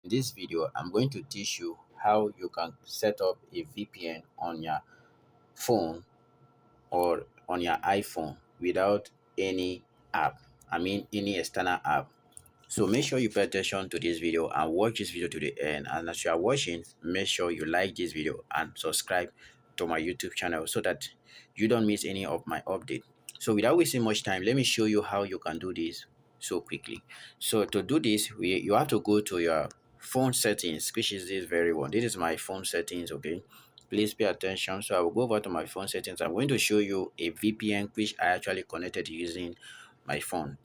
In this video, I'm going to teach you how you can set up a VPN on your phone or on your iPhone without any app. I mean, any external app. So make sure you pay attention to this video and watch this video to the end. And as you are watching, make sure you like this video and subscribe to my YouTube channel so that you don't miss any of my update. So without wasting much time, let me show you how you can do this so quickly. So to do this, you have to go to your phone settings, which is this very one. This is my phone settings, okay? Please pay attention. So I will go over to my phone settings. I'm going to show you a VPN which I actually connected using my phone.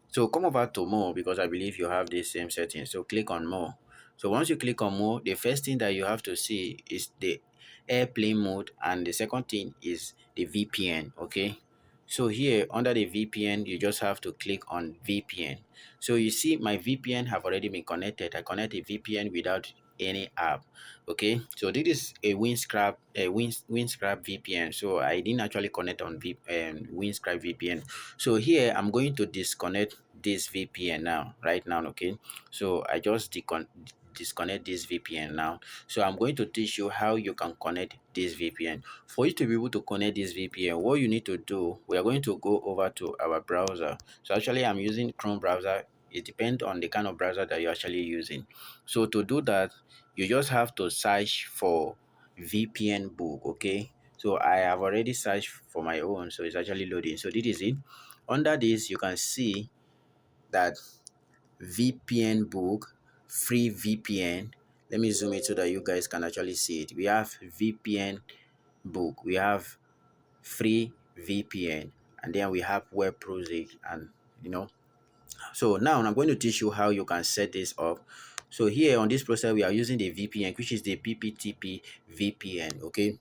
So come over to more because I believe you have the same settings. So click on more. So once you click on more, the first thing that you have to see is the airplane mode, and the second thing is the VPN. Okay. So here under the VPN, you just have to click on VPN. So you see my VPN have already been connected. I connect a VPN without any app. Okay, so this is a Windscribe VPN. So I didn't actually connect on Windscribe VPN. So here I'm going to disconnect this VPN now, right now. Okay, so I just disconnect this VPN now. So I'm going to teach you how you can connect this VPN. For you to be able to connect this VPN, what you need to do, we are going to go over to our browser. So actually I'm using Chrome browser. It depends on the kind of browser that you're actually using. So to do that, you just have to search for VPN book. Okay, so I have already searched for my own, so it's actually loading. So this is it. Under this, you can see that VPN book, free VPN. Let me zoom it so that you guys can actually see it. We have VPN book, we have free VPN, and then we have web browsing, and you know. So now I'm going to teach you how you can set this up. So here on this process, we are using the VPN, which is the PPTP VPN. Okay,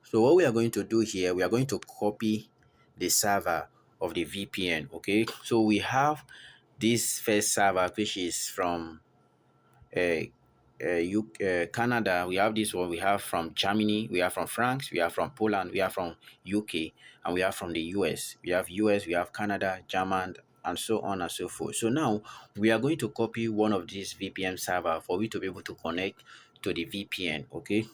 so what we are going to do here, we are going to copy the server of the VPN. Okay, so we have this first server, which is from uh, Canada. We have this one. We have from Germany. We have from France. We have from Poland. We have from UK, and we have from the US. We have US. We have Canada, German, and so on and so forth. So now we are going to copy one of these VPN server for we to be able to connect to the VPN. Okay,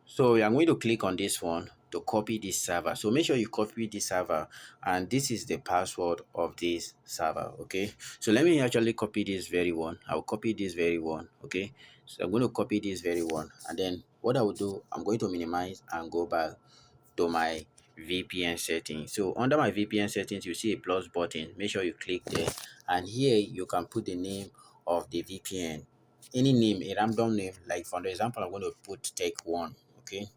so I'm going to click on this one to copy this server. So make sure you copy this server, and this is the password of this server. Okay, so let me actually copy this very one. I'll copy this very one. Okay, so I'm going to copy this very one, and then what I will do, I'm going to minimize and go back to my VPN settings. So under my VPN settings, you see a plus button. Make sure you click there, and here you can put the name of the VPN, any name, a random name. Like for example, I'm going to put take one. Okay,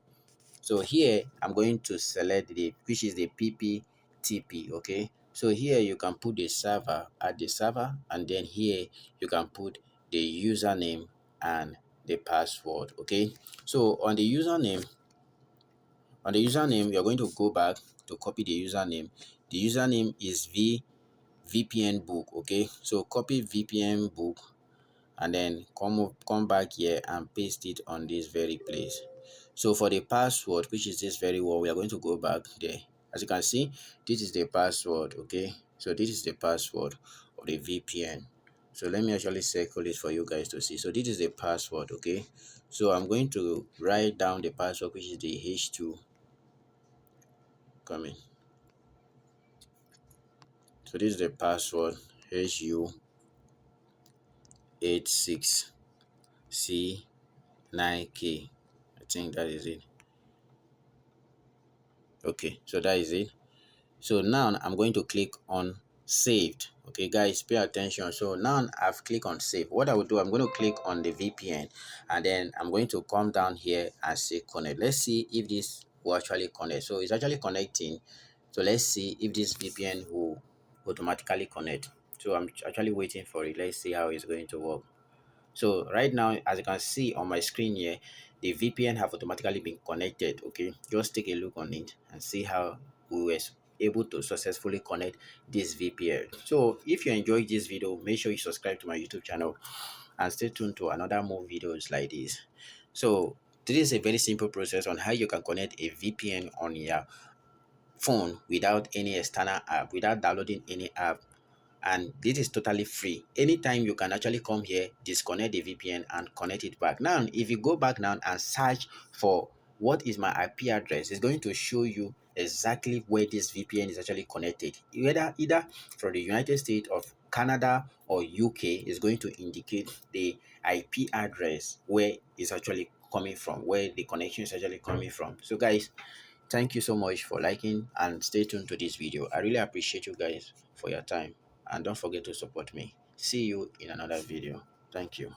so here I'm going to select the, which is the PPTP. Okay, so here you can put the server, add the server, and then here you can put the username and the password. Okay, so on the username, you're going to go back to copy the username. The username is VPN book. Okay, so copy VPN book, and then come back here and paste it on this very place. So for the password, which is this very one, we are going to go back there. As you can see, this is the password. Okay, so this is the password of the VPN. So let me actually circle it for you guys to see. So this is the password. Okay, so I'm going to write down the password, which is the H2 coming. So this is the password, HU86C9K. I think that is it. Okay, so that is it. So now I'm going to click on saved. Okay guys, pay attention. So now I've clicked on save. What I will do, I'm going to click on the VPN, and then I'm going to come down here and say connect. Let's see if this will actually connect. So it's actually connecting. So let's see if this VPN will automatically connect. So I'm actually waiting for it. Let's see how it's going to work. So right now, as you can see on my screen here, the VPN have automatically been connected. Okay, just take a look on it and see how we were able to successfully connect this VPN. So if you enjoyed this video, make sure you subscribe to my YouTube channel and stay tuned to another more videos like this. So this is a very simple process on how you can connect a VPN on your phone without any external app, without downloading any app and this is totally free. Anytime you can actually come here, disconnect the VPN and connect it back. Now if you go back now and search for what is my IP address, it's going to show you exactly where this VPN is actually connected. Either from the United States of Canada or UK is going to indicate the IP address where it's actually coming from, where the connection is actually coming from. So guys, thank you so much for liking and stay tuned to this video. I really appreciate you guys for your time, and don't forget to support me. See you in another video. Thank you.